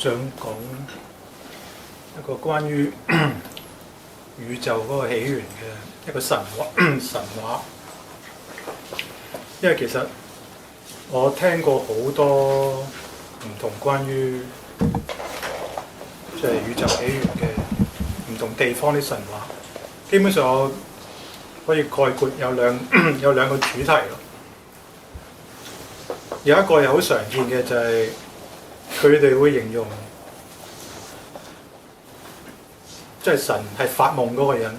想講一個關於宇宙嗰個起源嘅一個神話，因為其實我聽過好多唔同關於即係宇宙起源嘅唔同地方啲神話，基本上我可以概括有兩個主題咯。有一個又好常見嘅就係佢哋會形容，即係神係發夢嗰個人，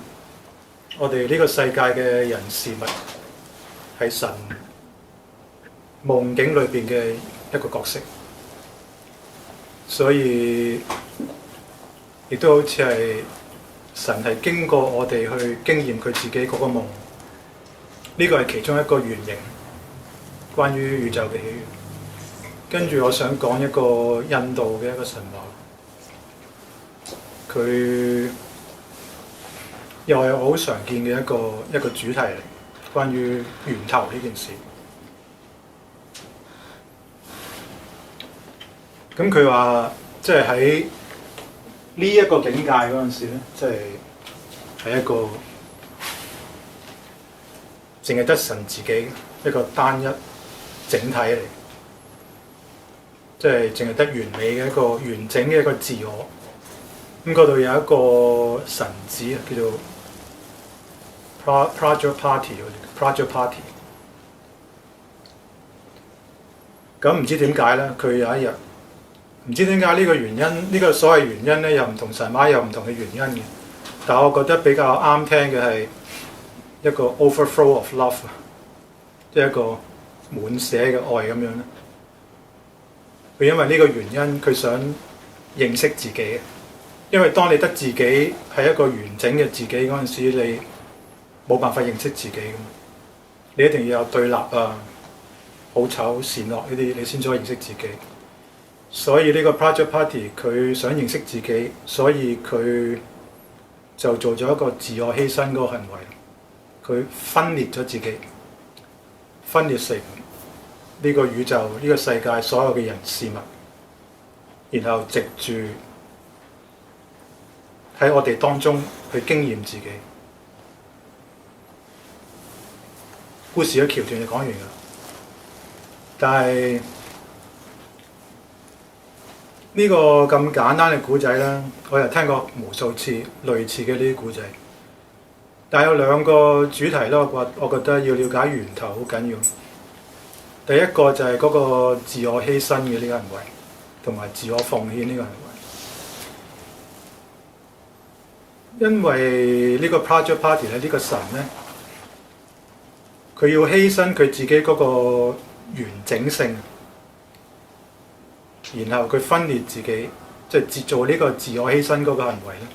我哋呢個世界嘅人事物係神夢境裏邊嘅一個角色，所以亦都好似係神係經過我哋去經驗佢自己嗰個夢，呢個係其中一個原型，關於宇宙嘅起源。跟住我想講一個印度嘅一個神話，佢又係好常見嘅一個主題嚟，關於源頭呢件事。咁佢話，即係喺呢一個境界嗰陣時咧，即係一個淨係得神自己一個單一整體嚟，即係淨係得完美嘅一個完整嘅一個自我。咁嗰度有一個神子叫做 Prajapati。咁唔知點解咧？佢有一日唔知點解呢個原因，呢個所謂原因咧，又唔同神話有唔同嘅原因嘅。但係我覺得比較啱聽嘅係一個 overflow of love， 即係一個滿瀉嘅愛咁樣咧。佢因為呢個原因，佢想認識自己。因為當你得自己係一個完整嘅自己嗰陣時，你冇辦法認識自己㗎嘛。你一定要有對立啊，好醜善惡呢啲，你先至可以認識自己。所以呢個 Prajapati 佢想認識自己，所以佢就做咗一個自我犧牲嗰個行為。佢分裂咗自己，分裂成呢個宇宙、呢個世界所有嘅人事物，然後藉住喺我哋當中去經驗自己。故事嘅橋段就講完㗎，但係呢個咁簡單嘅故仔咧，我又聽過無數次類似嘅呢啲故仔。但係有兩個主題咯，我覺得要了解源頭好緊要。第一個就係嗰個自我犧牲嘅呢個行為，同埋自我奉獻呢個行為。因為呢個 Prajapati 咧，呢個神咧，佢要犧牲佢自己嗰個完整性，然後佢分裂自己，即係做呢個自我犧牲嗰個行為咧，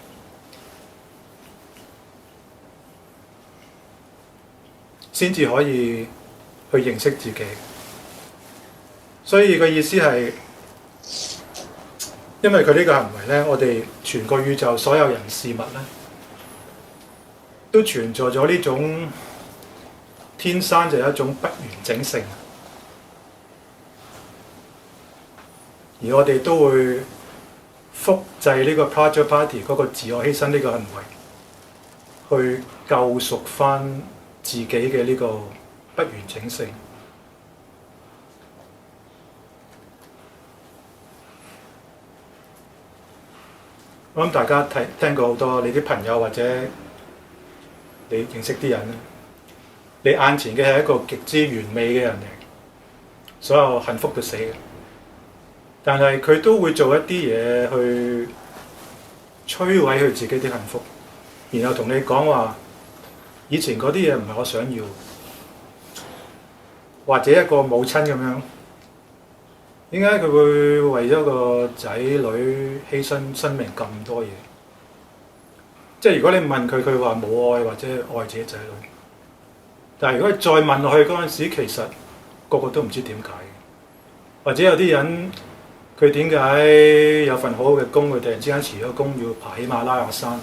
先至可以去認識自己。所以個意思係，因為佢呢個行為咧，我哋全個宇宙所有人事物咧，都存在咗呢種天生就有一種不完整性，而我哋都會複製呢個 Prajapati 嗰個自我犧牲呢個行為，去救贖返自己嘅呢個不完整性。我諗大家聽過好多你啲朋友或者你認識啲人咧，你眼前嘅係一個極之完美嘅人嚟，所有幸福到死嘅，但係佢都會做一啲嘢去摧毀佢自己啲幸福，然後同你講話以前嗰啲嘢唔係我想要，或者一個母親咁樣，點解佢會為咗個仔女犧牲生命咁多嘢？即係如果你問佢，佢話冇愛或者愛自己仔女。但係如果你再問落去嗰陣時，其實個個都唔知點解。或者有啲人佢點解有份好好嘅工，佢突然之間辭咗工要爬喜馬拉雅山，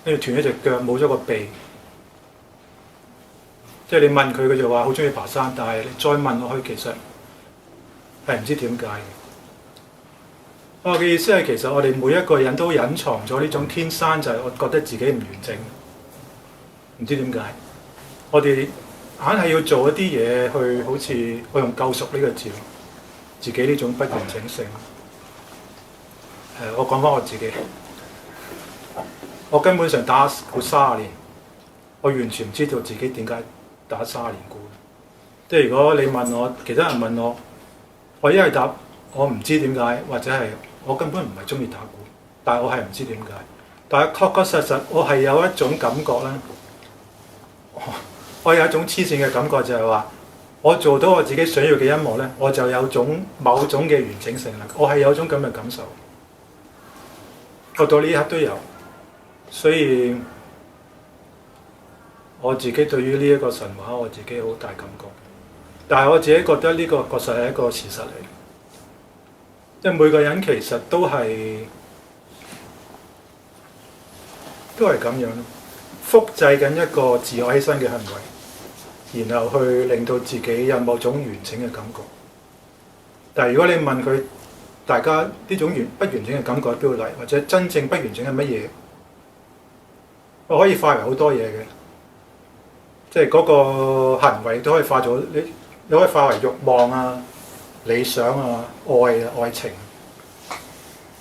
跟住斷咗隻腳冇咗個鼻。即係你問佢，佢就話好中意爬山，但係你再問落去，其實係唔知點解嘅。我嘅意思係其實我哋每一個人都隱藏咗呢種天生就係我覺得自己唔完整，唔知點解。我哋硬係要做一啲嘢去，好似我用救贖呢個字，自己呢種不完整性。我講翻我自己，我根本上打鼓30年，我完全唔知道自己點解打30年鼓。即係如果你問我，其他人問我，我一係答我唔知點解，或者係我根本唔係中意打鼓，但係我係唔知點解。但係確確實實，我係有一種感覺咧，我有一種黐線嘅感覺，就係話我做到我自己想要嘅音樂咧，我就有種某種嘅完整性啦。我係有種咁嘅感受，我到呢一刻都有，所以我自己對於呢一個神話，我自己好大感覺。但係我自己覺得呢個確實係一個事實嚟，即係每個人其實都係咁樣，複製緊一個自我犧牲嘅行為，然後去令到自己有某種完整嘅感覺。但係如果你問佢，大家呢種不完整嘅感覺喺邊度嚟，或者真正不完整係乜嘢？我可以化為好多嘢嘅，即係嗰個行為都可以化咗你可以化為慾望啊、理想啊、愛啊、愛情，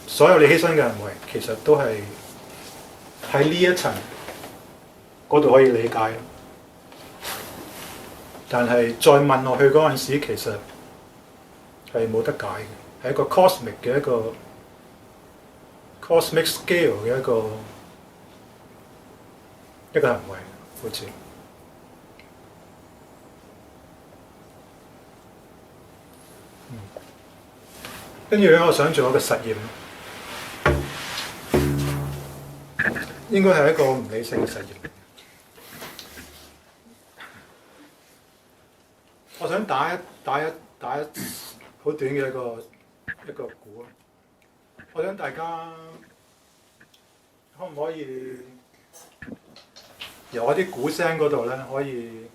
所有你犧牲嘅行為其實都係喺呢一層嗰度可以理解。但係再問落去嗰陣時，其實係冇得解嘅，係一個 cosmic 嘅一個 cosmic scale 嘅一個行為，好似。跟住咧，我想做一個實驗，應該係一個唔理性嘅實驗。我想打一好短嘅一個鼓。我想大家可唔可以由我啲鼓聲嗰度咧，可以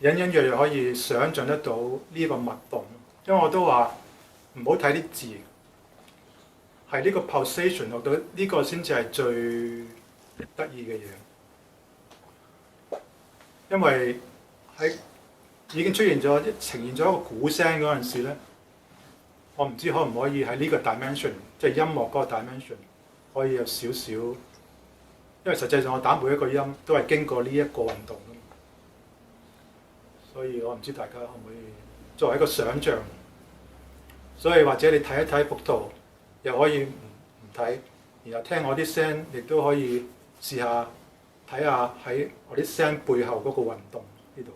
隱隱約約可以想像得到呢個脈動，因為我都話。唔好睇啲字，係呢個 pulsation 落到呢個先至係最得意嘅嘢，因為喺已經出現咗呈現咗一個鼓聲嗰陣時咧，我唔知可唔可以喺呢個 dimension， 即係音樂嗰個 dimension 可以有少少，因為實際上我打每一個音都係經過呢一個運動，所以我唔知大家可唔可以作為一個想像。所以或者你睇一睇幅圖，又可以唔睇，然後聽我啲聲，亦都可以試下睇下喺我啲聲背後嗰個運動呢度。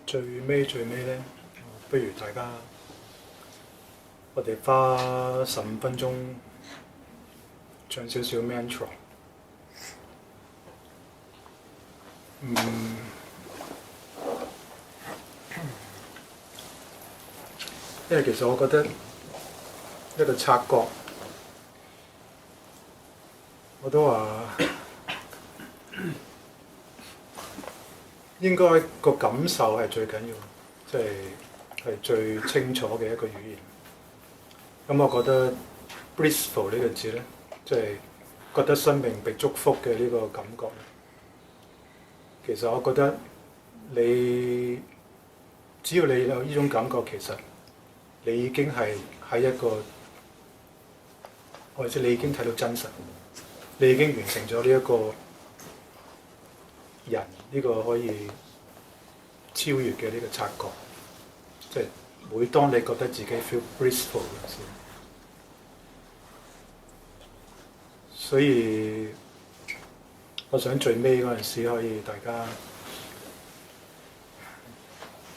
最尾呢，不如大家我哋花15分鐘唱少少 mantra。因為其實我覺得一個察覺，我都話應該個感受係最緊要，即係最清楚嘅一個語言。咁我覺得 blissful 呢個字咧，即係覺得生命被祝福嘅呢個感覺咧，其實我覺得你只要你有呢種感覺，其實你已經係喺一個，或者你已經睇到真實，你已經完成咗呢一個人呢個可以超越嘅呢個察覺，即係每當你覺得自己 feel blissful 嘅時候，所以我想最尾嗰陣時可以大家，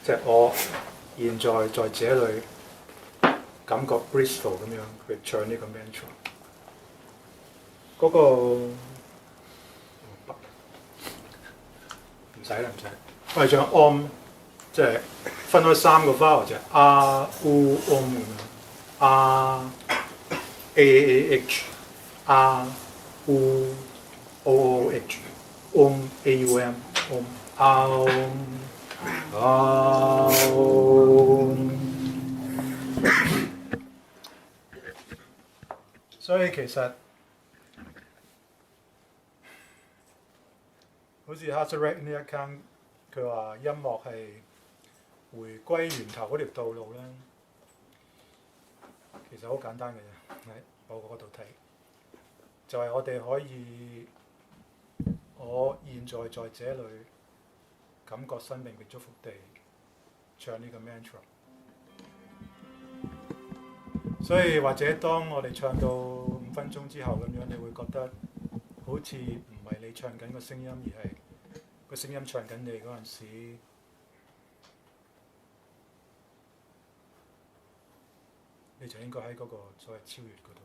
即係我現在在這裡感覺 blissful 咁樣去唱呢個 mantra，嗰個唔使啦，唔使。我係唱 om， 即係分開3個 vowel， 就係 a u om 咁樣 ，a a h a u o o h om a u m om aum。所以其實好似 Hazaret 呢一間，佢話音樂係回歸源頭嗰條道路咧，其實好簡單嘅啫。喺我嗰度睇，就係我哋可以，我現在在這裡感覺生命嘅祝福地唱呢個 mantra。所以或者當我哋唱到5分鐘之後咁樣，你會覺得好似唔係你唱緊個聲音，而係個聲音唱緊你嗰陣時，你就應該喺嗰個所謂超越嗰度。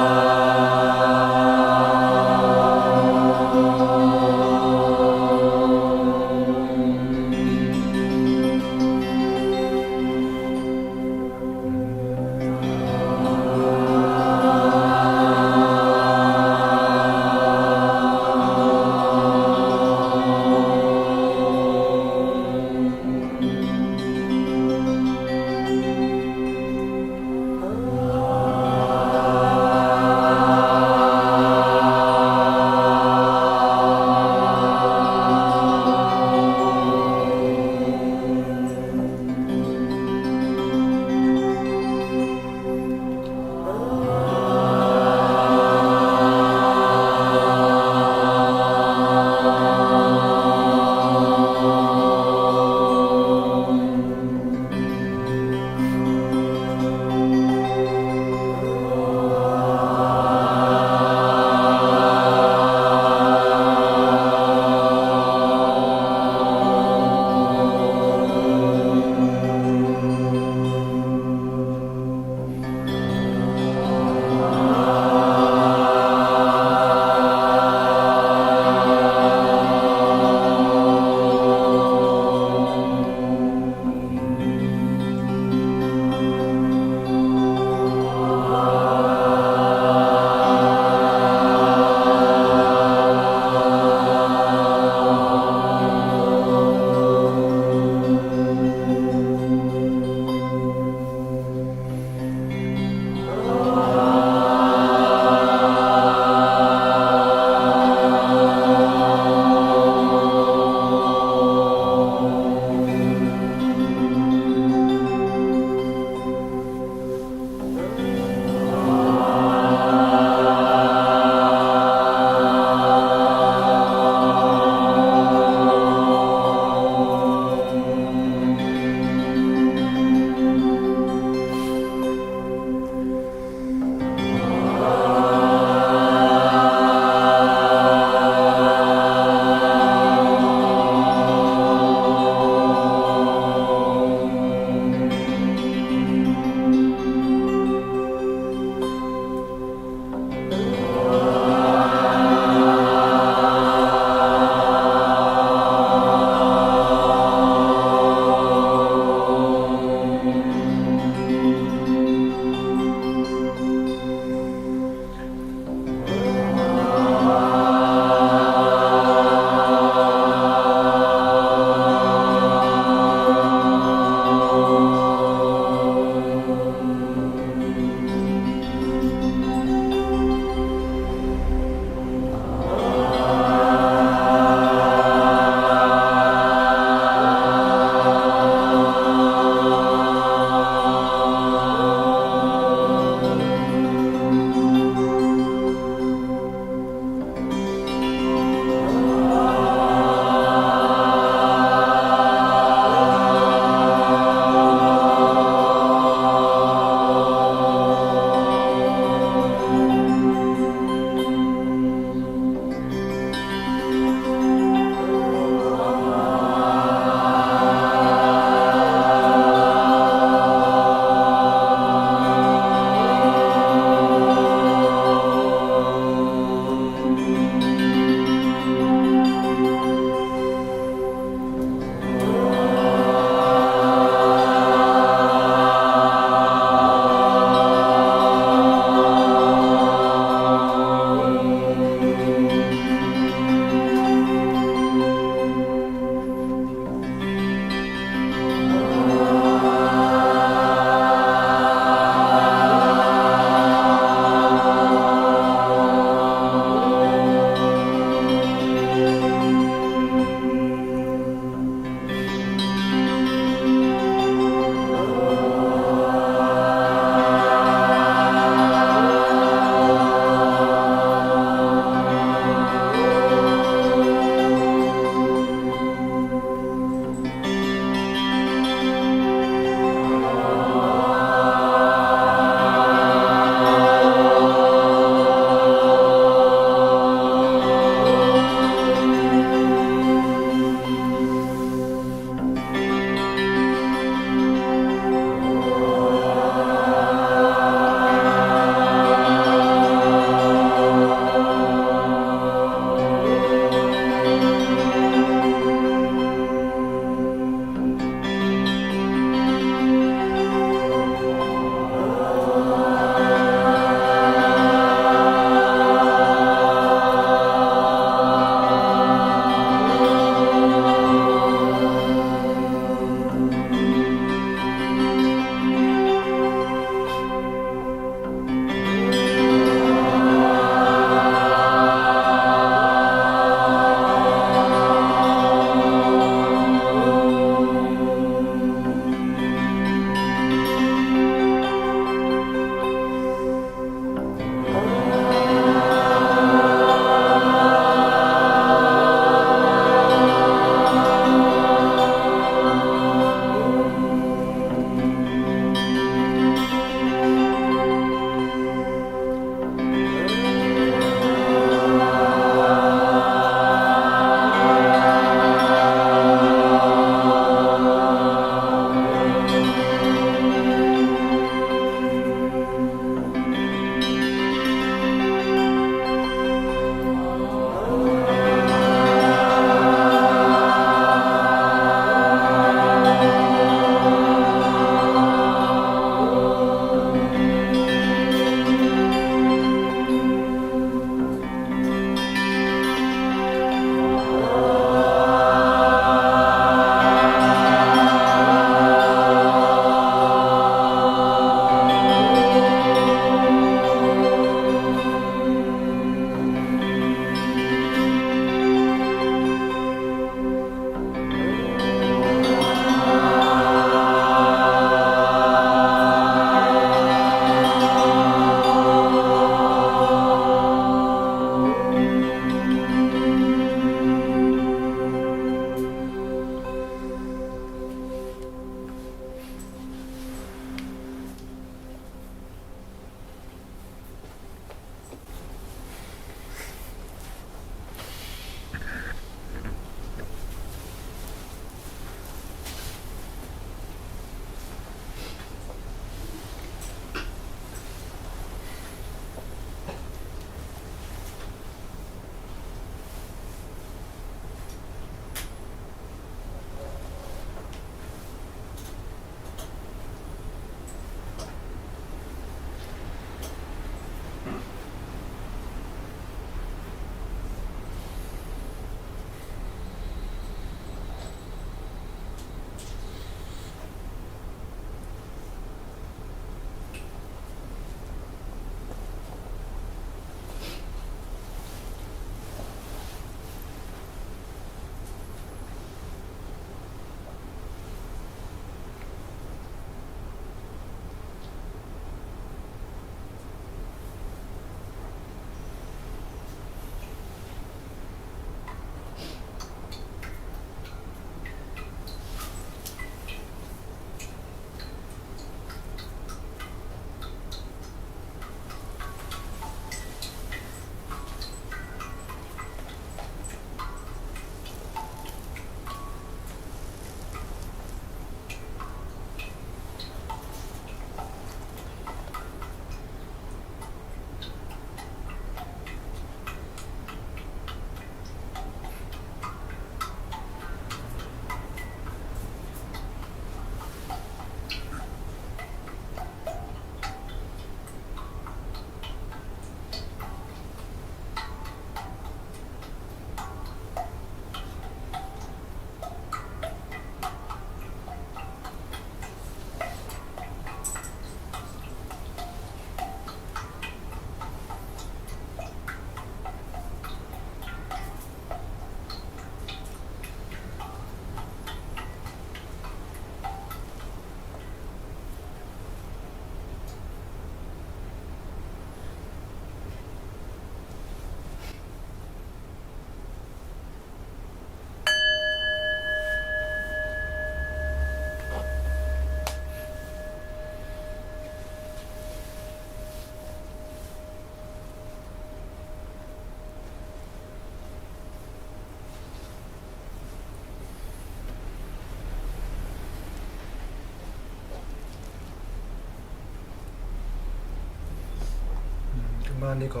晚呢個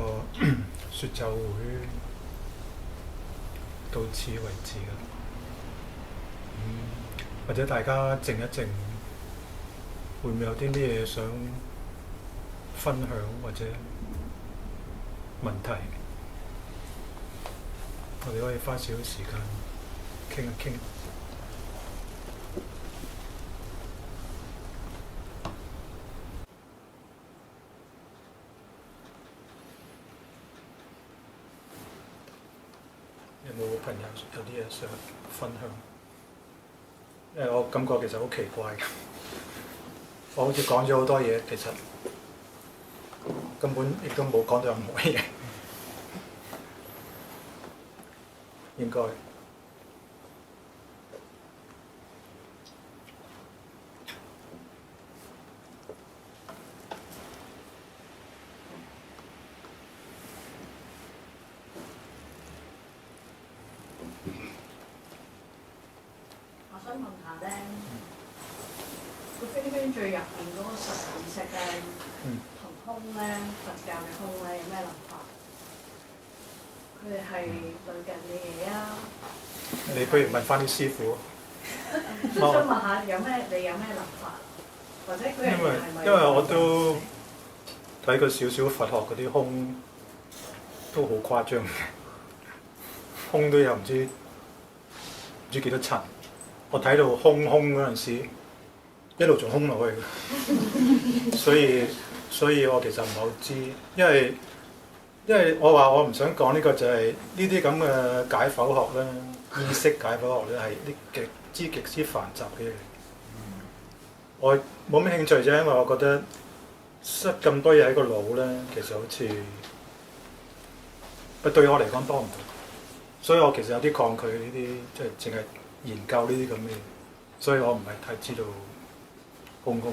説奏會到此為止啦。或者大家靜一靜，會唔會有啲咩嘢想分享或者問題？我哋可以花少少時間傾一傾。有冇朋友有啲嘢想分享？因為我感覺其實好奇怪嘅，我好似講咗好多嘢，其實根本亦都冇講到任何嘢，應該。菲律賓最入邊嗰個實驗式咧，同空咧，佛教嘅空咧有咩諗法？佢哋係類近嘅嘢啊！你不如問翻啲師傅。我想問下你有咩諗法？或者佢因為我都睇過少少佛學嗰啲空，都好誇張嘅，空都有唔知幾多層。我睇到空嗰陣時，一路仲空落去嘅，所以我其實唔係好知，因為我話我唔想講呢個就係呢啲咁嘅解剖學咧，意識解剖學咧係啲極之繁雜嘅嘢。我冇咩興趣啫，因為我覺得塞咁多嘢喺個腦咧，其實好似對我嚟講幫唔到，所以我其實有啲抗拒呢啲即係淨係研究呢啲咁嘅嘢，所以我唔係太知道空嘅。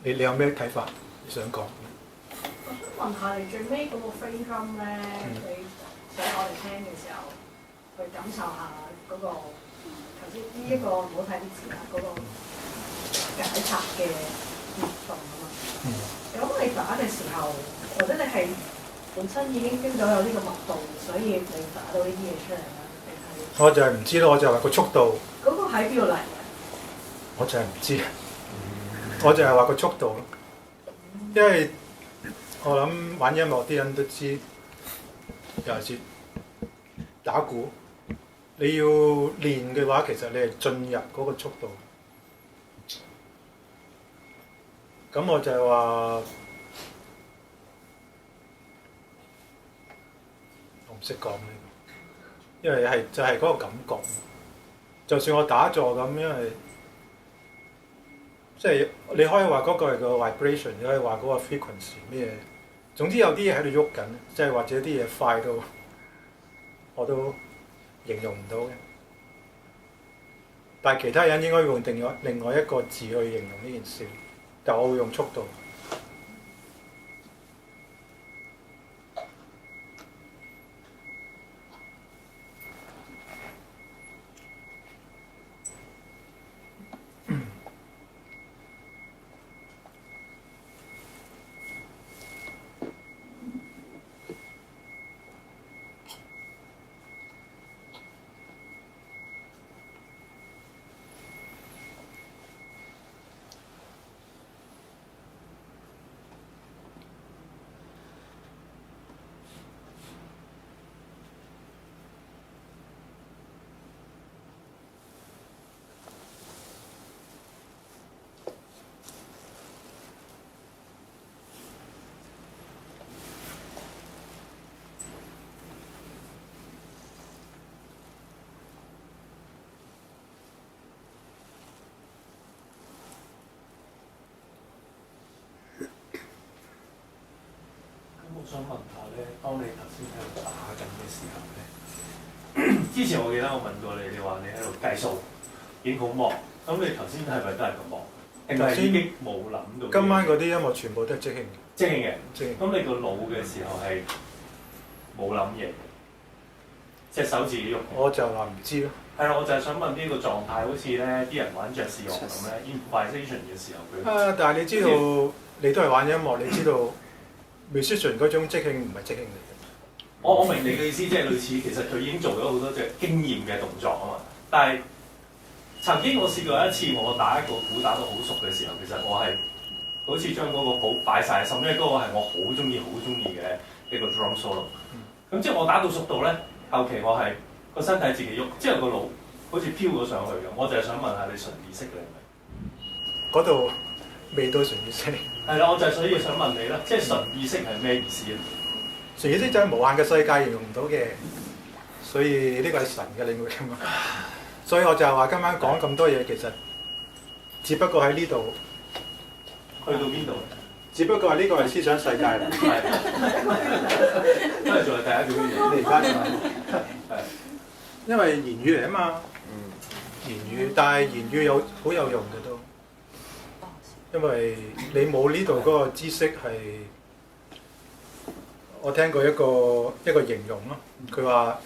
你有咩睇法？你想講？我想問下你最尾嗰個 frame drum 咧，你寫我哋聽嘅時候，去感受下嗰個頭先呢一個唔好睇啲字啦，嗰個解拆嘅活動啊嘛。咁你打嘅時候，或者你係本身已經 feel 到有呢個密度，所以你打到呢啲嘢出嚟啦，定係？我就係唔知咯，我就係話個速度。嗰個喺邊度嚟嘅？我就係唔知，我就係話個速度咯。因為我諗玩音樂啲人都知，尤其是打鼓，你要練嘅話，其實你係進入嗰個速度。咁我就係話。我唔識講呢個，因為就係嗰個感覺。就算我打坐咁，因為即係你可以話嗰個係個 vibration，你可以話嗰個 frequency 咩？總之有啲嘢喺度喐緊，即係或者啲嘢快到我都形容唔到嘅。但係其他人應該用另外一個字去形容呢件事，但我會用速度。我想問下咧，當你頭先喺度打緊嘅時候咧，之前我記得我問過你，你話你喺度計數，已經好忙。咁你頭先係咪都係咁忙？定係已經冇諗到？今晚嗰啲音樂全部都係即興嘅。即興嘅。即興。咁你個腦嘅時候係冇諗嘢？隻手自己喐。我就話唔知咯。係啦，我就係想問呢個狀態，好似咧啲人玩爵士樂咁咧 improvisation 嘅時候佢。但係你知道，你都係玩音樂，你知道 musician 嗰種即興唔係即興嚟嘅。我明你嘅意思，即係類似其實佢已經做咗好多隻經驗嘅動作啊嘛。但係曾經我試過一次，我打一個鼓打到好熟嘅時候，其實我係好似將嗰個譜擺晒喺心，因為嗰個係我好中意嘅一個 drum solo。咁即係我打到熟到咧，後期我係個身體自己喐，之後個腦好似飄咗上去咁。我就係想問下你純意識你係咪？嗰度未到純意識。係啦，我就係所以想問你啦，即係純意識係咩意思咧？純意識就係無限嘅世界形容唔到嘅，所以呢個係神嘅領域啊嘛。所以我就係話今晚講咁多嘢，其實只不過喺呢度去到邊度？只不過係呢個係思想世界嚟。係，都係仲係第一種語言。你而家係因為言語嚟啊嘛。言語，但係言語好有用嘅都，因為你冇呢度嗰個知識係，我聽過一個形容咯，佢話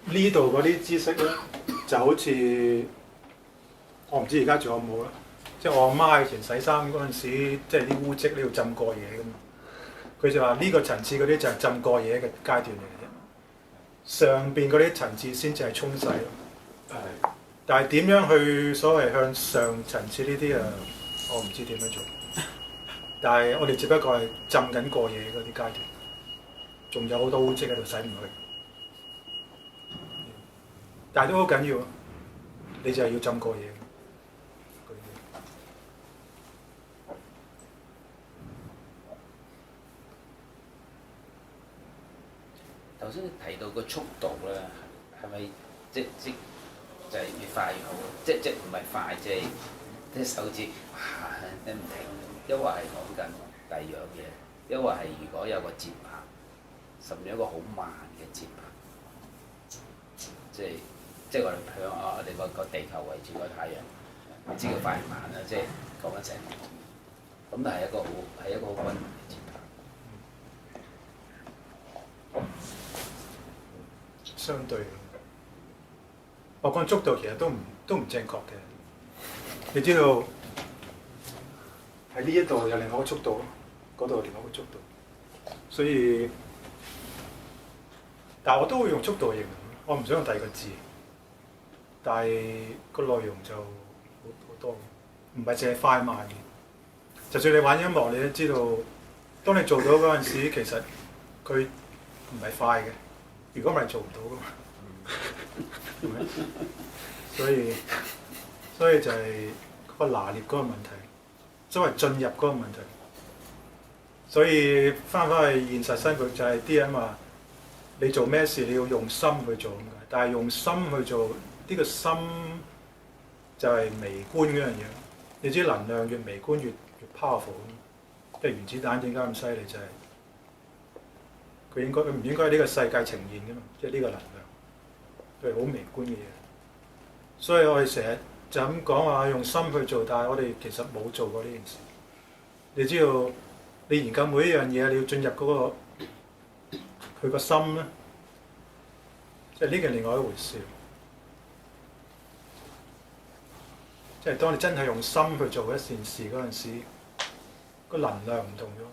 呢度嗰啲知識咧就好似我唔知而家仲有冇啦，即係我阿媽以前洗衫嗰陣時，即係啲污漬呢度浸過嘢㗎嘛，佢就話呢個層次嗰啲就係浸過嘢嘅階段嚟嘅啫，上邊嗰啲層次先至係沖洗咯。係。但係點樣去所謂向上層次呢啲啊？我唔知點樣做。但係我哋只不過係浸緊過夜嗰啲階段，仲有好多污漬喺度洗唔去。但係都好緊要，你就係要浸過夜。頭先你提到個速度咧，係咪即就係越快越好？即唔係快，即係啲手指你唔停，抑或係講緊第二樣嘢，抑或係如果有個節拍，甚至一個好慢嘅節拍，即係我哋向我哋個地球圍住個太陽，唔知佢快慢啦，即係講緊成咁，但係一個好均勻嘅節拍，相對。我講速度其實都唔正確嘅，你知道喺呢一度有另外一個速度，嗰度有另外一個速度，所以，但係我都會用速度形容，我唔想用第二個字，但係個內容就好多，唔係淨係快慢嘅。就算你玩音樂，你都知道，當你做到嗰陣時，其實佢唔係快嘅，如果唔係做唔到㗎嘛。所以就係嗰個拿捏嗰個問題，所謂進入嗰個問題。所以翻去現實生活就係啲人話，你做咩事你要用心去做咁解，但係用心去做呢個心就係微觀嗰樣嘢。你知能量越微觀越 powerful， 即係原子彈點解咁犀利就係佢唔應該喺呢個世界呈現㗎嘛，即係呢個能量。係好微觀嘅嘢，所以我哋成日就咁講話用心去做，但係我哋其實冇做過呢件事。你知道，你研究每一樣嘢，你要進入嗰個佢個心咧，即係呢個另外一回事。即係當你真係用心去做一件事嗰陣時，個能量唔同咗。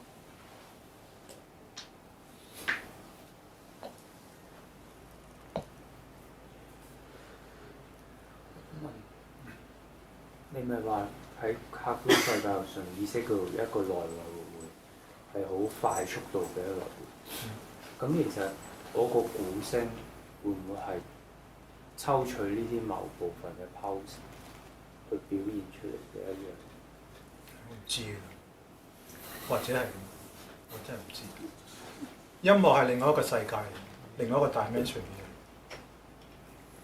你咪話喺客觀世界上意識嗰度一個來來回回係好快速度嘅一個來回。咁其實嗰個鼓聲會唔會係抽取呢啲某部分嘅 pulse 去表現出嚟嘅一樣？我唔知，或者係我真係唔知。音樂係另外一個世界，另外一個 dimension 嘅，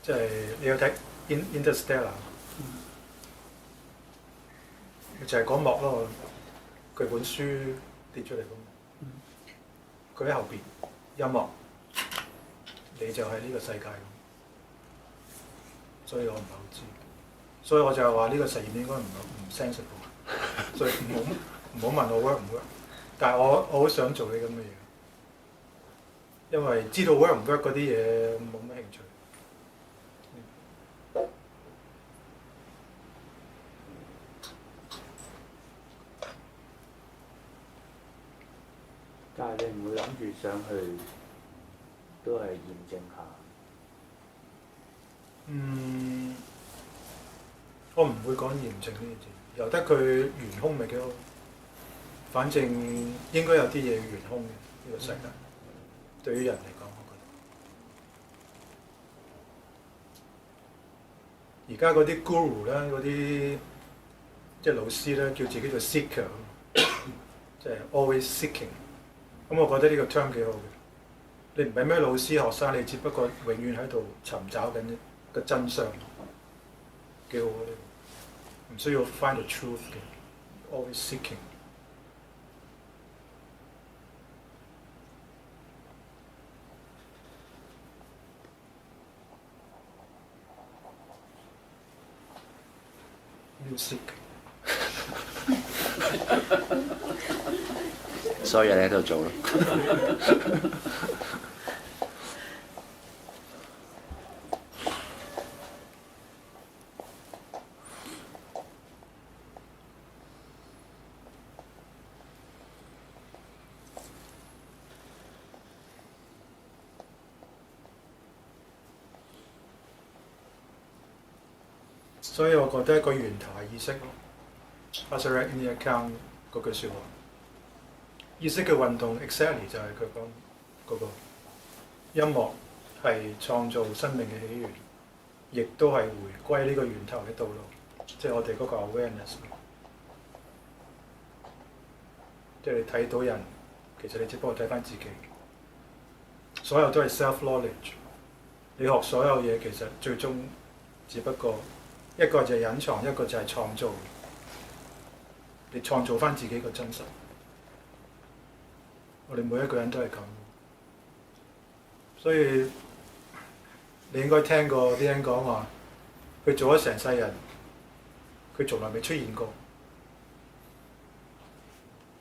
即係你有睇 Interstellar。就係嗰幕咯，佢本書跌出嚟咁，佢喺後邊音樂，你就係呢個世界，所以我唔係好知，所以我就係話呢個實驗應該唔 sensible， 所以唔好問我 work 唔 work，但係我好想做啲咁嘅嘢。因為知道 work 唔 work 嗰啲嘢冇乜興趣。但係你唔會諗住上去都係驗證下。我唔會講驗證呢啲字，由得佢懸空咪幾好。反正應該有啲嘢懸空嘅呢個世界，對於人嚟講，我覺得。而家嗰啲 guru 咧，嗰啲即係老師咧，叫自己做 seeker， 即係 always seeking。咁我覺得呢個 term 幾好嘅。你唔係咩老師學生，你只不過永遠喺度尋找緊個真相，幾好啊！唔需要 find the truth 嘅 ，always seeking。要 seek。所有嘢喺度做咯。所以我覺得一個源頭係意識咯。Aseret in the account 嗰句説話，意識嘅運動 exactly 就係佢講嗰個音樂係創造生命嘅起源，亦都係回歸呢個源頭嘅道路，即係我哋嗰個 awareness。即係你睇到人，其實你只不過睇翻自己，所有都係 self knowledge。你學所有嘢，其實最終只不過一個就係隱藏，一個就係創造。你創造翻自己個真實。我哋每一個人都係咁，所以你應該聽過啲人講話，佢做咗成世人，佢從來未出現過。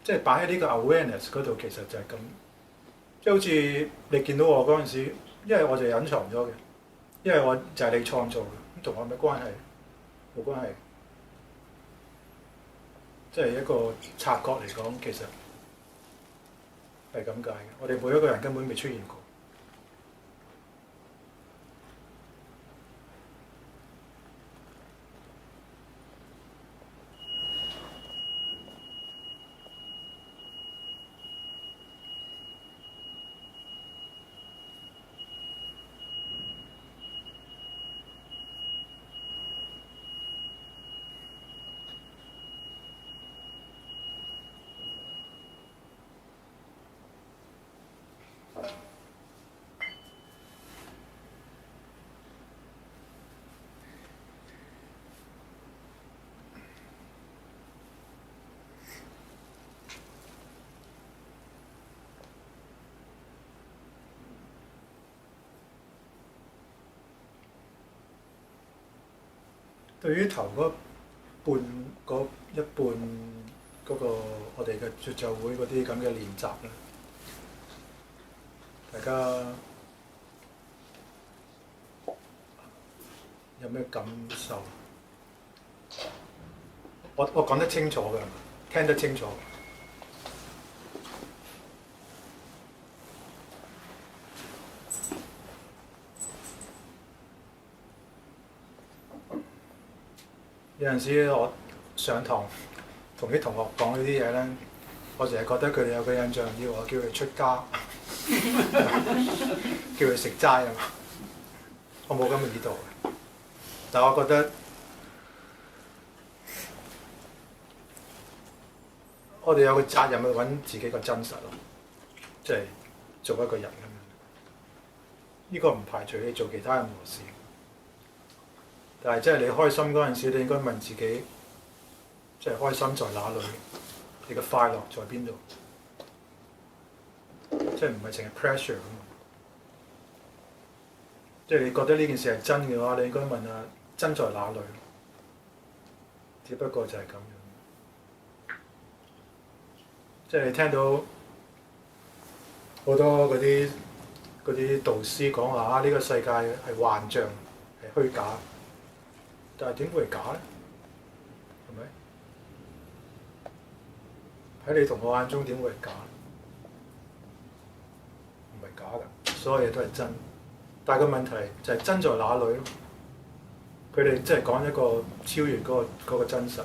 即係擺喺呢個 awareness 嗰度，其實就係咁。即係好似你見到我嗰陣時，因為我就隱藏咗嘅，因為我就係你創造嘅，咁同我有咩關係？冇關係。即係一個察覺嚟講，其實係咁解嘅。我哋每一個人根本未出現過。對於頭嗰一半嗰個我哋嘅絕奏會嗰啲咁嘅練習咧，大家有咩感受？我講得清楚㗎，聽得清楚。有陣時我上堂同啲同學講呢啲嘢咧，我成日覺得佢哋有個印象，要我叫佢出家，叫佢食齋啊嘛。我冇咁嘅意圖，但係我覺得我哋有個責任去揾自己個真實咯，即係做一個人咁樣。呢個唔排除你做其他任何事。但係，即係你開心嗰陣時，你應該問自己，即係開心在哪裏？你嘅快樂在邊度？即係唔係淨係 pressure 啊嘛？即係你覺得呢件事係真嘅話，你應該問下真在哪裏？只不過就係咁樣。即係你聽到好多嗰啲嗰啲導師講話啊，呢個世界係幻象，係虛假。但係點會係假咧？係咪？喺你同我眼中點會係假？唔係假㗎，所有嘢都係真。但係個問題就係真在哪裏咯？佢哋即係講一個超越嗰個真實。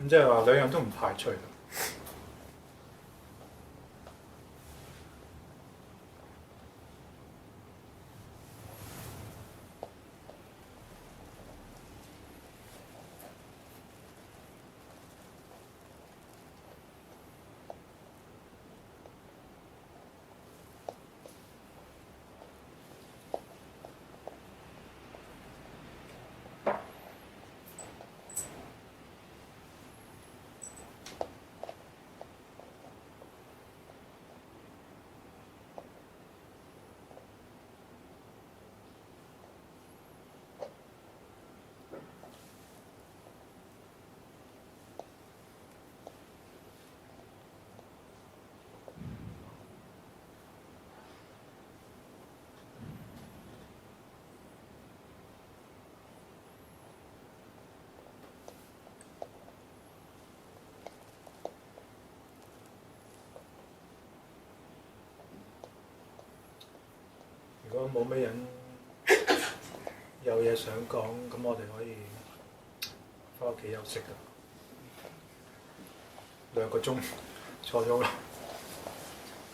咁即係話兩樣都唔排除。如果冇咩人有嘢想講，咁我哋可以翻屋企休息㗎。2個鐘坐咗啦。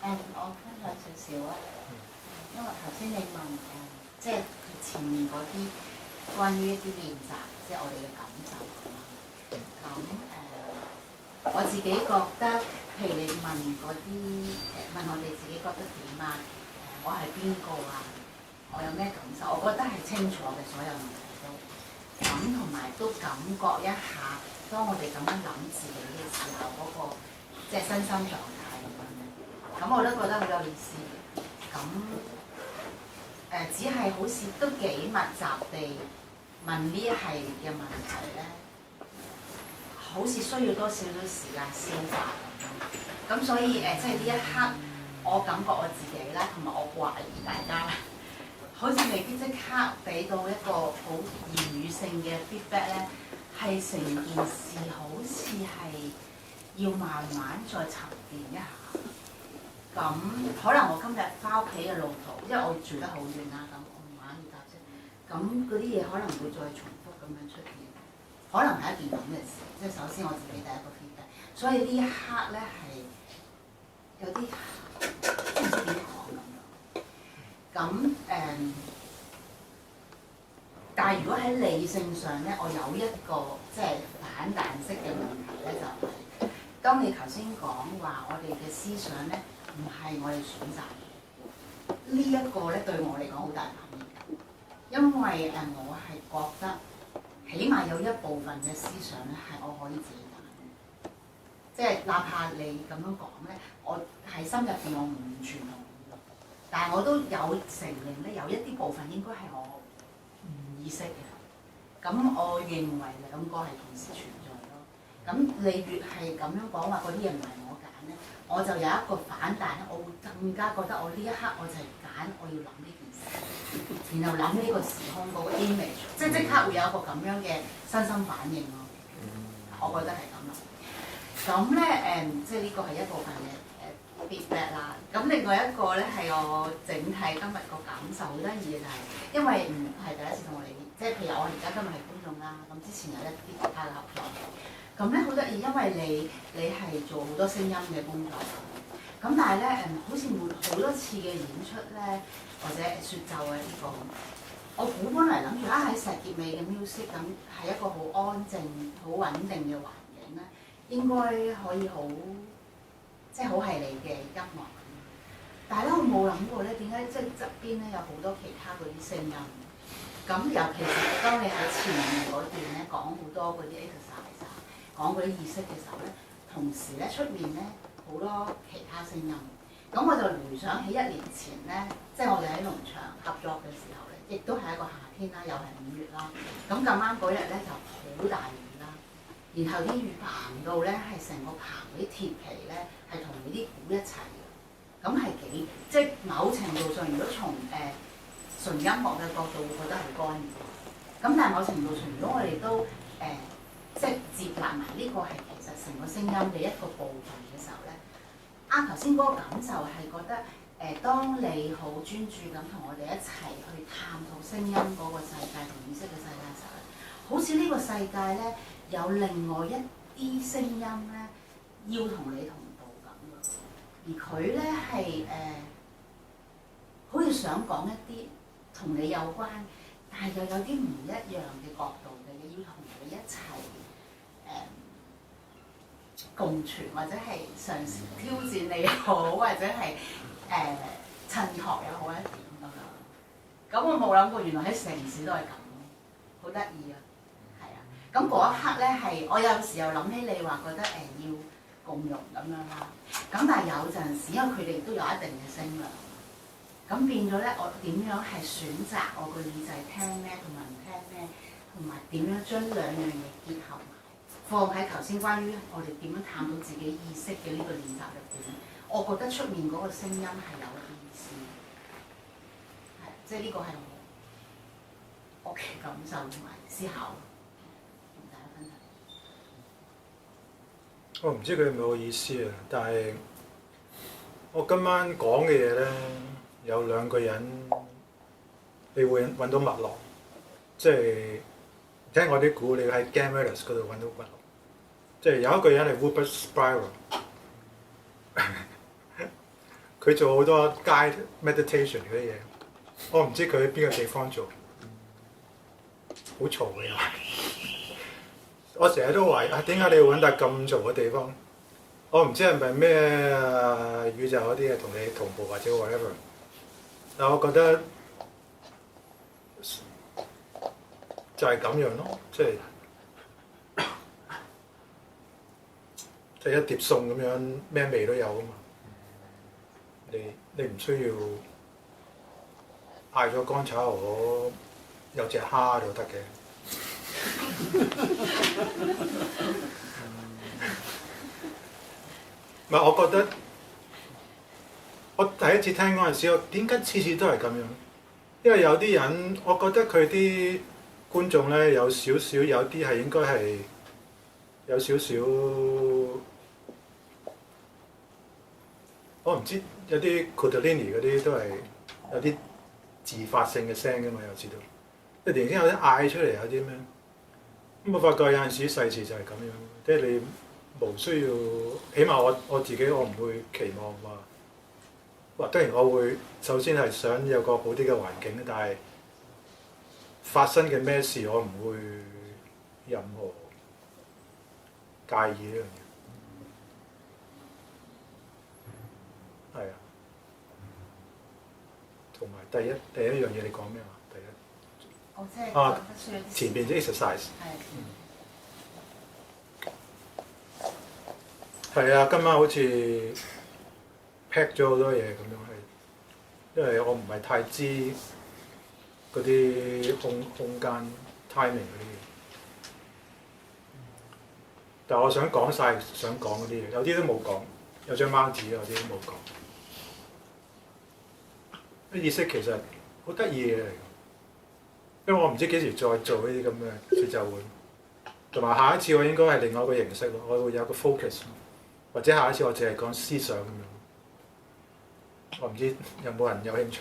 我分享少少啊，因為頭先你問即係前面嗰啲關於一啲練習，即係我哋嘅感受咁我自己覺得，譬如你問嗰啲問我哋自己覺得點啊？我係邊個啊？我有咩感受？我覺得係清楚嘅，所有問題都咁，同埋都感覺一下，當我哋咁樣諗自己嘅時候，嗰個即係身心狀態咁樣。咁我都覺得好有意思嘅。咁只係好似都幾密集地問呢一系列嘅問題咧，好似需要多少少時間消化咁。所以即係呢一刻。我感覺我自己啦，同埋我懷疑大家啦，好似未必即刻俾到一個好言語性嘅 feedback 咧，係成件事好似係要慢慢再沉澱一下。咁可能我今日翻屋企嘅路途，因為我住得好遠啦，咁我唔玩要搭車，咁嗰啲嘢可能會再重複咁樣出現，可能係一件咁嘅事。即係首先我自己第一個 feedback，所以呢一刻咧係有啲。唔知點講咁但係如果喺理性上咧，我有一個即係反彈式嘅問題咧，就係當你頭先講話，我哋嘅思想咧唔係我哋選擇呢一個咧，對我嚟講好大反應，因為我係覺得起碼有一部分嘅思想咧係我可以自己揀。即係哪怕你咁樣講咧，我喺心入邊我唔完全同意，但係我都有承認咧，有一啲部分應該係我唔意識嘅。咁我認為兩個係同時存在咯。咁你越係咁樣講話嗰啲嘢唔係我揀咧，我就有一個反彈咧，我會更加覺得我呢一刻我就係揀我要諗呢件事，然後諗呢個時空嗰個 image， 即刻會有一個咁樣嘅身心反應咯。我覺得係咁咯。咁咧即係呢個係一部分嘅feedback 啦。咁另外一個咧係我整體今日個感受好得意嘅就係，因為唔係第一次同我哋，即係譬如我而家今日係觀眾啦，咁之前有一啲其他嘅合作。咁咧好得意，因為你係做好多聲音嘅工作，咁但係咧好似好多次嘅演出咧，或者説奏啊呢個，我本來諗住喺石硤尾嘅 music 咁係一個好安靜、好穩定嘅環境咧。應該可以好，即係好係你嘅音樂。但係咧，我冇諗過咧，點解即係側邊咧有好多其他嗰啲聲音。咁尤其是當你喺前面嗰段咧講好多嗰啲 exercise 講嗰啲意識嘅時候咧，同時咧出面咧好多其他聲音。咁我就回想起1年前咧，即係我哋喺農場合作嘅時候咧，亦都係一個夏天啦，又係5月啦。咁咁啱嗰日咧就好大雨啦。然後啲雨棚到咧係成個棚嗰啲鐵皮咧係同你啲鼓一齊嘅，咁係幾即係某程度上，如果從純音樂嘅角度，會覺得係干擾。咁但係某程度上，如果我哋都即係接納埋呢個係其實成個聲音嘅一個部分嘅時候咧，頭先嗰個感受係覺得當你好專注咁同我哋一齊去探討聲音嗰個世界同意識嘅世界嘅時候咧，好似呢個世界咧有另外一啲聲音咧要同你同步咁嘅，而佢咧係好似想講一啲同你有關，但係又有啲唔一樣嘅角度嘅嘢，要同你一齊共存，或者係嘗試挑戰你好，或者係襯托又好一點咁樣。咁我冇諗過，原來喺城市都係咁，好得意啊！係啊，咁嗰一刻咧係我有時又諗起你話覺得要共融咁樣啦。咁但係有陣時，因為佢哋都有一定嘅聲量，咁變咗咧，我點樣係選擇我個耳仔聽咩，同埋唔聽咩，同埋點樣將兩樣嘢結合埋，放喺頭先關於我哋點樣探討自己意識嘅呢個練習入邊，我覺得出面嗰個聲音係有意思，係即係呢個係我嘅感受同埋思考，同大家分享。我唔知佢有冇意思啊，但係我今晚講嘅嘢咧，有兩個人你會揾到脈絡，即係聽我啲估，你喺 Gamaliels 嗰度揾到脈絡。即係有一個人係 Rupert Spira， 佢做好多 guide meditation 嗰啲嘢，我唔知佢喺邊個地方做，好嘈嘅又係。我成日都懷疑點解你要揾笪咁嘈嘅地方？我唔知係咪咩宇宙嗰啲嘢同你同步或者 whatever， 但我覺得就係咁樣咯，即係一碟餸咁樣，咩味都有啊嘛。你唔需要嗌咗乾炒河，有隻蝦就得嘅。唔係，我覺得我第一次聽嗰陣時，我點解次次都係咁樣？因為有啲人，我覺得佢啲觀眾咧有少少，有啲係應該係有少少，我唔知有啲 Kundalini 嗰啲都係有啲自發性嘅聲㗎嘛，有時都，即係突然間有啲嗌出嚟，有啲咩？咁我發覺有陣時細節就係咁樣，即係你無需要，起碼我自己我唔會期望話，當然我會首先係想有個好啲嘅環境，但係發生嘅咩事我唔會任何介意呢樣嘢。係啊，同埋第一樣嘢你講咩話？第一。我即係覺得需要啲前邊啲 exercise。係啊，今晚好似 pack 咗好多嘢咁樣係，因為我唔係太知嗰啲空間 timing 嗰啲嘢，但係我想講晒想講嗰啲嘢，有啲都冇講，有張貓紙，有啲都冇講。啲意識其實好得意嘅嘢嚟，因為我唔知幾時再做呢啲咁嘅節奏會，同埋下一次我應該係另外一個形式咯，我會有個 focus。或者下一次我淨係講思想咁樣，我唔知有冇人有興趣，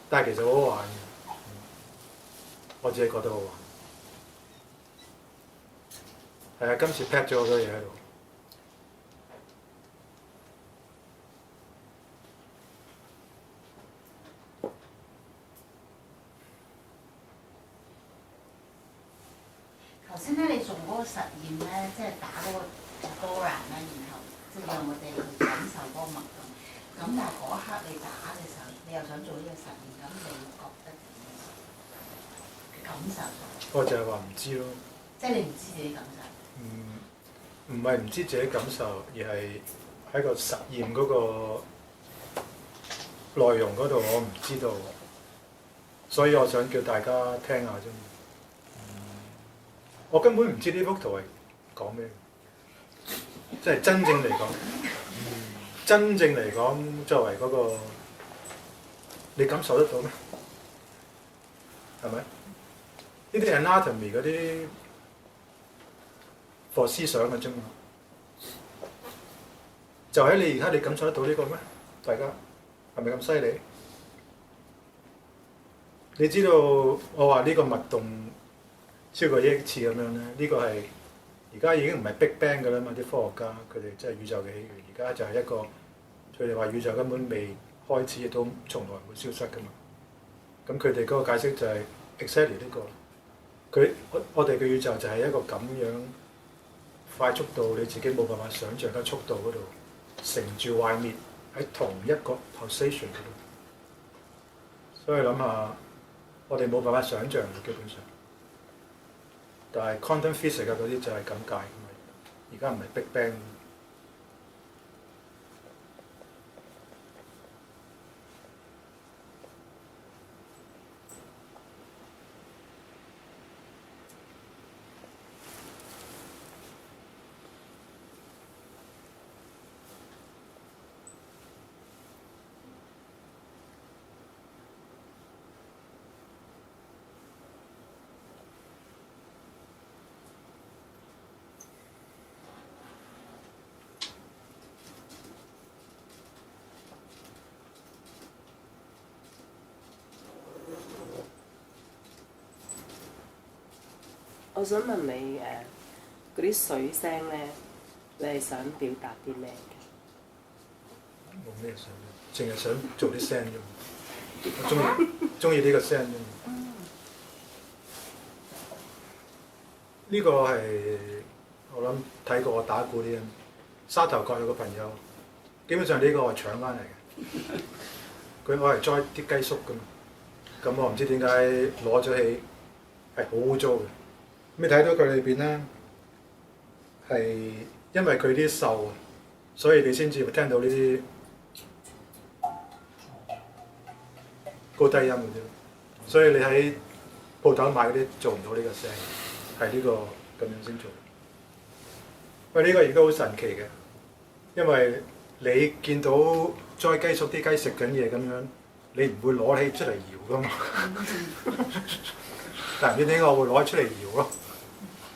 但係其實好好玩嘅，我自己覺得好玩。係啊，今次 pack 咗好多嘢喺度。頭先咧，你做嗰個實驗咧，即係打嗰個 Dora 咧，然後即係讓我哋去感受嗰個脈動。咁但係嗰一刻你打嘅時候，你又想做呢個實驗，咁你覺得點感受？我就係話唔知咯。即係你唔知自己感受。唔係唔知自己感受，而係喺個實驗嗰個內容嗰度，我唔知道，所以我想叫大家聽下啫。我根本唔知呢幅圖係講咩，即係真正嚟講。真正嚟講，作為嗰、個，你感受得到咩？係咪？呢啲 anatomy 嗰啲 for 思想嘅啫嘛。就喺你而家你感受得到呢個咩？大家係咪咁犀利？你知道我話呢個脈動超過1億次咁樣咧？呢、個係而家已經唔係 Big Bang 㗎啦嘛！啲科學家佢哋即係宇宙嘅起源，而家就係一個佢哋話宇宙根本未開始，亦都從來唔會消失㗎嘛。咁佢哋嗰個解釋就係 exactly 呢個。我哋嘅宇宙就係一個咁樣快速到你自己冇辦法想像嘅速度嗰度，成住壞滅喺同一個 position 嗰度。所以諗下，我哋冇辦法想像嘅基本上。但係 quantum physics 嗰啲就係咁解，而家唔係 Big Bang。我想問你嗰啲水聲咧，你係想表達啲咩嘅？冇咩想，淨係想做啲聲啫。我中意呢個聲啫。呢個係我諗睇過我打鼓啲人，沙頭角有個朋友，基本上呢個我係搶翻嚟嘅。佢我係栽啲雞粟㗎嘛，咁我唔知點解攞咗起係好污糟嘅。咁你睇到佢裏邊咧，係因為佢啲瘦，所以你先至會聽到呢啲高低音嘅啫。所以你喺鋪頭買嗰啲做唔到呢個聲，係呢個咁樣先做。喂，呢個亦都好神奇嘅，因為你見到栽雞粟啲雞食緊嘢咁樣，你唔會攞起出嚟搖噶嘛。但唔知點解我會攞出嚟搖咯。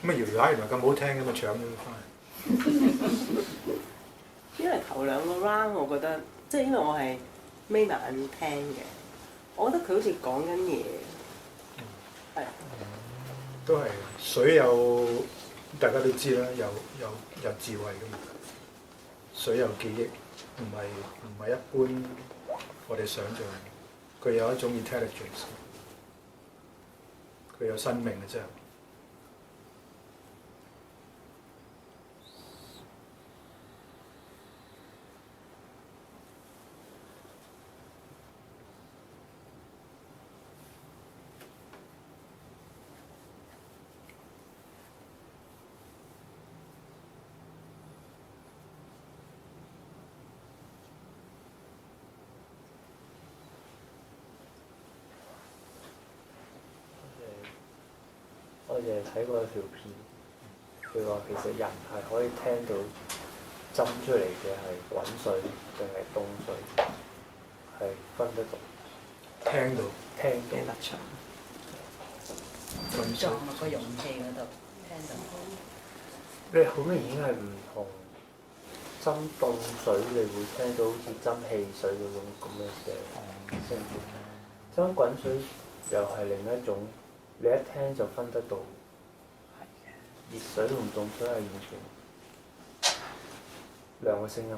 咁啊搖搖下原來咁好聽嘅，咪搶咗佢翻嚟。因為頭兩個 round 我覺得，即係因為我係眯埋眼聽嘅，我覺得佢好似講緊嘢，係。都係水有大家都知啦，有智慧㗎嘛。水有記憶，唔係一般我哋想象，佢有一種 intelligence， 佢有生命嘅真係。我哋睇過條片，佢話其實人係可以聽到斟出嚟嘅係滾水定係凍水，係分得到。聽到聽得出。撞落個容器嗰度，聽到。你好明顯係唔同斟凍水，你會聽到好似斟汽水嗰種咁嘅聲線。斟滾水又係另一種。你一聽就分得到，熱水同凍水係完全兩個聲音嚟。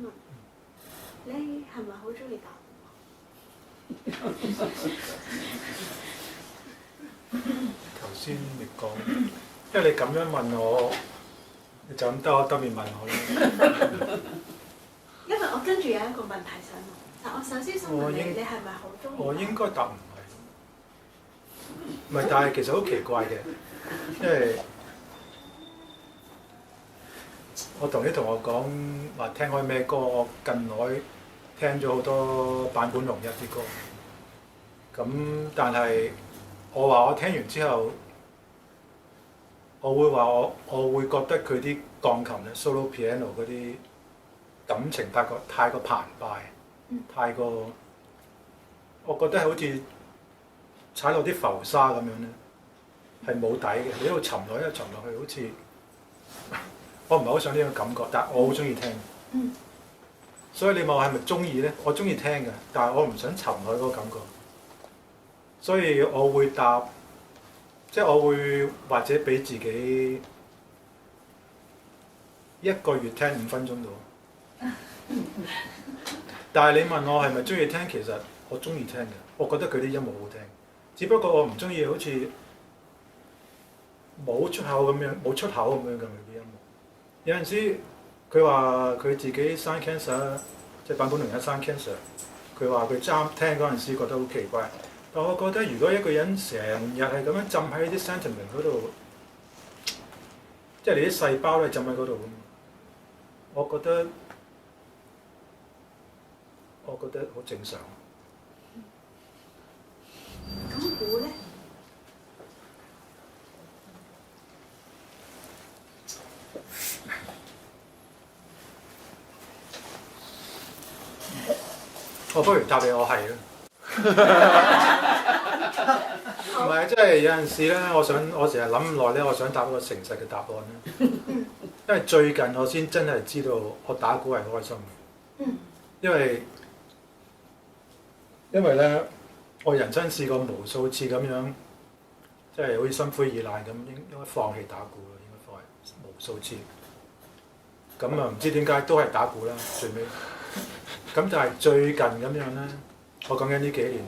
問你係咪好中意打頭先你講，因為你咁樣問我，你就咁得面問我啦。因為我跟住有一個問題想問，但我首先想問你，你係咪好中意？我應該答唔係，唔係，但係其實好奇怪嘅，因為我同啲同學講話聽開咩歌，我近來聽咗好多坂本龍一啲歌，咁但係我話我聽完之後，我會話我會覺得佢啲鋼琴咧 solo piano 嗰啲感情太過澎湃，太過，我覺得好似踩落啲浮沙咁樣咧，係冇底嘅，你一路沉落去，好似我唔係好想呢種感覺，但係我好中意聽。所以你問我係咪中意咧？我中意聽嘅，但係我唔想沉落去嗰個感覺。所以我會答，即係我會或者俾自己一個月聽5分鐘到。但係你問我係咪中意聽，其實我中意聽嘅，我覺得佢啲音樂好聽。只不過我唔中意好似冇出口咁樣嘅啲音樂。有陣時佢話佢自己生 cancer， 即係坂本龍一生 cancer， 佢話佢聽嗰陣時覺得好奇怪。但我覺得如果一個人成日係咁樣浸喺啲 sentiment 嗰度，即係你啲細胞都係浸喺嗰度咁，我覺得好正常。咁估咧？我不如答你我係啦。唔係，即係有陣時咧，我成日諗咁耐咧，我想答一個誠實嘅答案咧。因為最近我先真係知道我打鼓係開心嘅。因為咧，我人生試過無數次咁樣，即係好似心灰意冷咁，應該放棄打鼓咯，應該放棄無數次。咁啊，唔知點解都係打鼓啦，最尾。咁但係最近咁樣咧，我講緊呢幾年咧，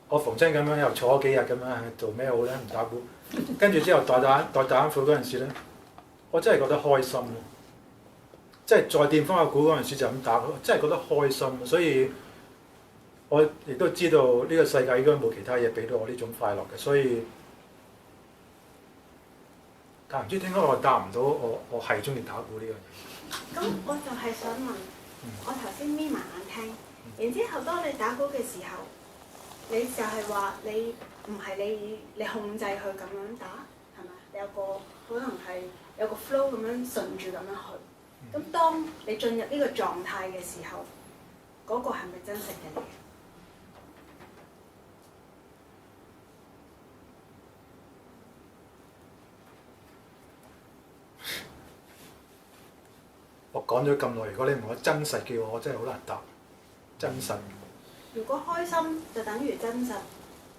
我逢親咁樣又坐咗幾日咁樣，做咩好咧？唔打鼓，跟住之後代打緊鼓嗰陣時咧，我真係覺得開心咯。即係再掂翻個鼓嗰陣時就咁打，真係覺得開心。所以我亦都知道呢個世界應該冇其他嘢俾到我呢種快樂嘅，所以但唔知點解我答唔到我係中意打鼓呢樣嘢。咁我就係想問，我頭先眯埋眼聽，然之後當你打鼓嘅時候，你就係話你唔係你控制佢咁樣打，係咪？你有個可能係有個 flow 咁樣順住咁樣去。咁當你進入呢個狀態嘅時候，嗰個係咪真實嘅你？我講咗咁耐，如果你問我真實嘅我真係好難答。真實。如果開心就等於真實，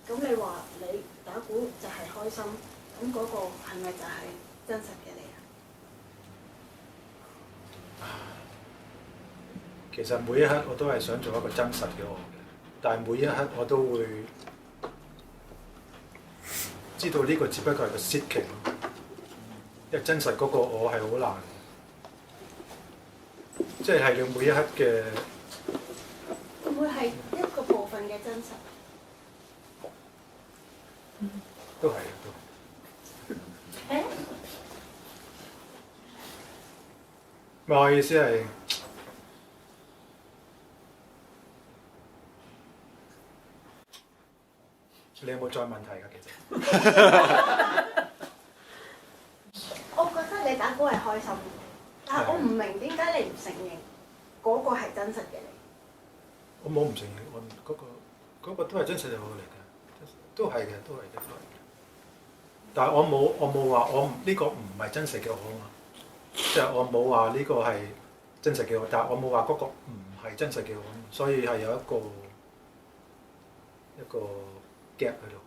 咁你話你打鼓就係開心，咁嗰個係咪就係真實嘅你啊？其實每一刻我都係想做一個真實嘅我嘅，但係每一刻我都會知道呢個只不過係個 setting，因為真實嗰個我係好難。即係你每一刻嘅，會唔會係一個部分嘅真實？都係都。我意思係，你有冇再問題㗎？其實我覺得你打鼓係開心。但係我唔明點解你唔承認嗰個係真實嘅你？我冇唔承認，我嗰個都係真實嘅我嚟嘅，都係嘅，都係嘅。但係我冇話我呢個唔係真實嘅我啊嘛，即係我冇話呢個係真實嘅我，但係我冇話嗰個唔係真實嘅我，所以係有一個 gap 喺度嘅。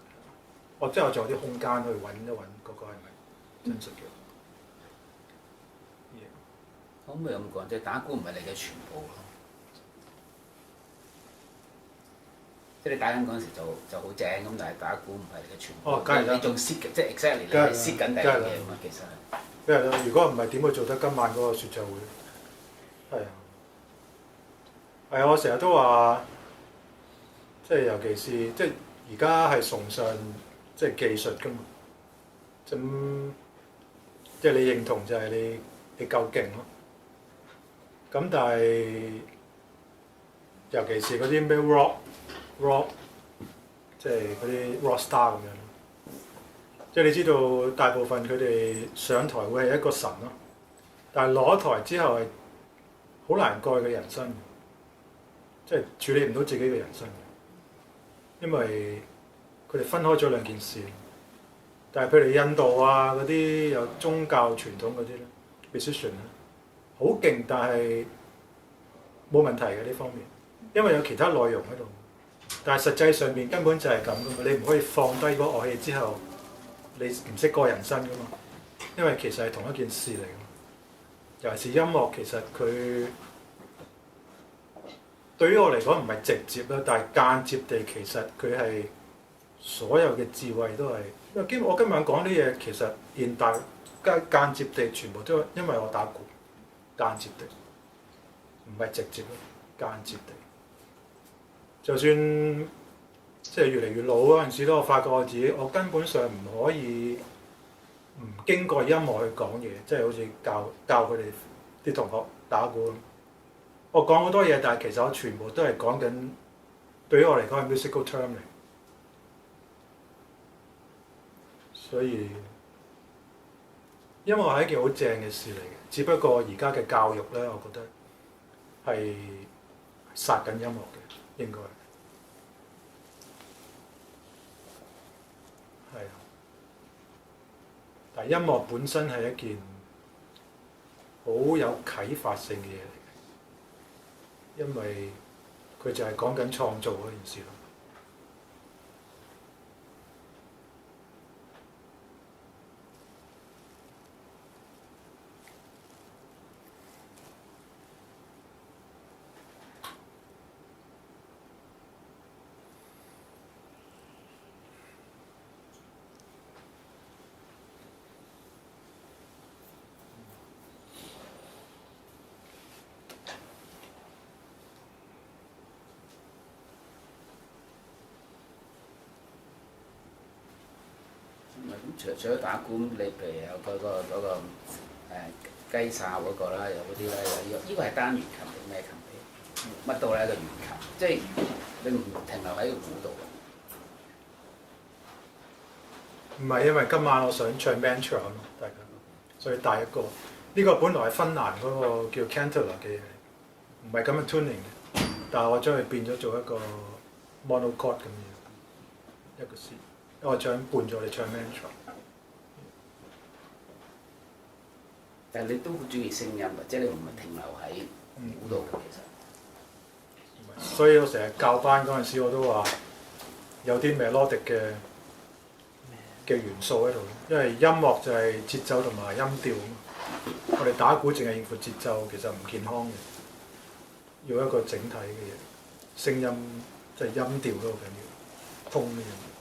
我即係我仲有啲空間去揾一揾嗰個係咪真實嘅。可唔可以咁講？即係打鼓唔係你嘅全部咯。即係你打緊嗰陣時就好正咁，但係打鼓唔係你嘅全部。哦，梗係啦。你仲 set 嘅，即係 exactly 你係 set 緊第二樣嘢嘛，其實係。因為如果唔係點會做得今晚嗰個説唱會？係啊，係啊，我成日都話，即係尤其是即係而家係崇尚即係技術㗎嘛。咁即係你認同就係你夠勁咯。咁但係尤其是嗰啲咩 rock，即係嗰啲 rock star 咁樣。即係你知道大部分佢哋上台會係一個神咯，但係落咗台之後係好難過佢嘅人生，即係處理唔到自己嘅人生，因為佢哋分開咗兩件事。但係譬如印度啊嗰啲有宗教傳統嗰啲咧 musician 咧，好勁，但係冇問題嘅呢方面，因為有其他內容喺度。但係實際上面根本就係咁噶嘛，你唔可以放低嗰個樂器之後。你唔識過人生噶嘛？因為其實係同一件事嚟嘅。尤其是音樂，其實佢對於我嚟講唔係直接啦，但係間接地其實佢係所有嘅智慧都係。因為我今日講啲嘢，其實現代間接地全部都因為我打鼓，間接地，唔係直接咯，間接地。就算即係越嚟越老嗰陣時咧，我發覺我自己，我根本上唔可以唔經過音樂去講嘢，即係好似教佢哋啲同學打鼓咁。我講好多嘢，但係其實我全部都係講緊，對於我嚟講係 musical term 嚟。所以音樂係一件好正嘅事嚟嘅，只不過而家嘅教育咧，我覺得係殺緊音樂嘅，應該。係啊，但係音樂本身係一件好有啟發性嘅嘢嚟嘅，因為佢就係講緊創造嗰件事咯。除咗打鼓，你譬如有嗰個雞哨嗰個啦，有嗰啲咧，呢個係單弦琴定咩琴嚟？乜都係一個弦琴，即係你唔停留喺個鼓度。唔係因為今晚我想唱 Mantra 咯，大家，所以帶一個。呢個本來係芬蘭嗰個叫 Kantele 嘅嘢，唔係咁嘅 tuning 嘅，但係我將佢變咗做一個 monochord 咁樣一個 C。我唱伴咗你唱 Mantra。但係你都好中意聲音嘅，即係你唔係停留喺鼓度嘅其實。所以我成日教班嗰陣時，我都話有啲 melodic 嘅元素喺度，因為音樂就係節奏同埋音調啊嘛。我哋打鼓淨係應付節奏，其實唔健康嘅，要一個整體嘅嘢，聲音即係音調都好緊要，通呢樣嘢。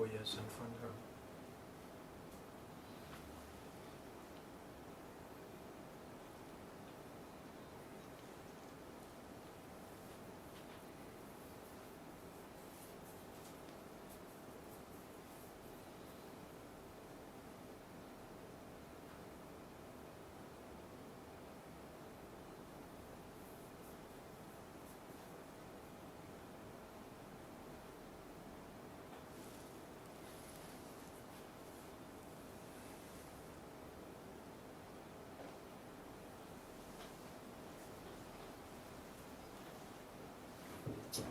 冇嘢想分享。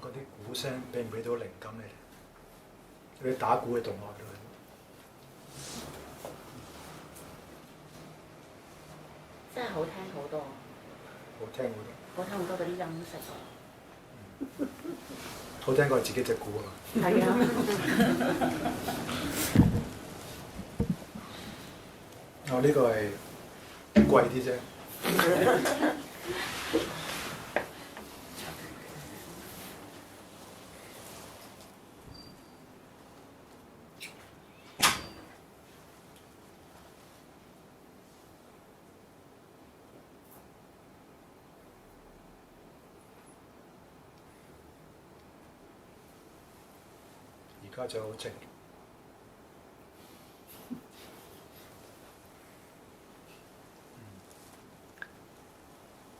嗰啲鼓聲俾唔俾到靈感你哋？嗰啲打鼓嘅動畫都係。真係好聽好多，好聽好多，好聽好多嗰啲音色。好聽過自己隻鼓啊嘛。係啊，哦，呢個係貴啲啫。而家就好靜。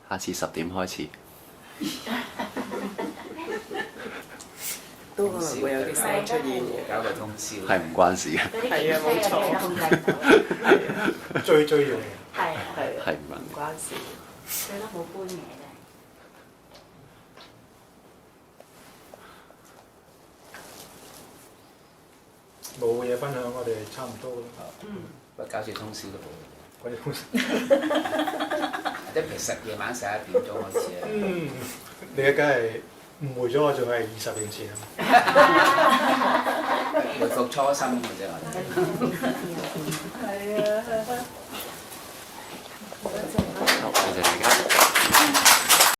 下次10點開始。都可能會有啲聲出現嘅。搞個通宵。係唔關事嘅。係啊，冇錯。追嘢。係啊，係係唔關事。最多冇搬嘢啫。冇嘢分享，我哋差唔多啦。不過搞住通宵都好。我哋公司。即係其實夜晚11點鐘開始啊。你梗係誤會咗我，仲係20年前啊！回復初心嘅啫，我哋。係啊。好，多謝大家。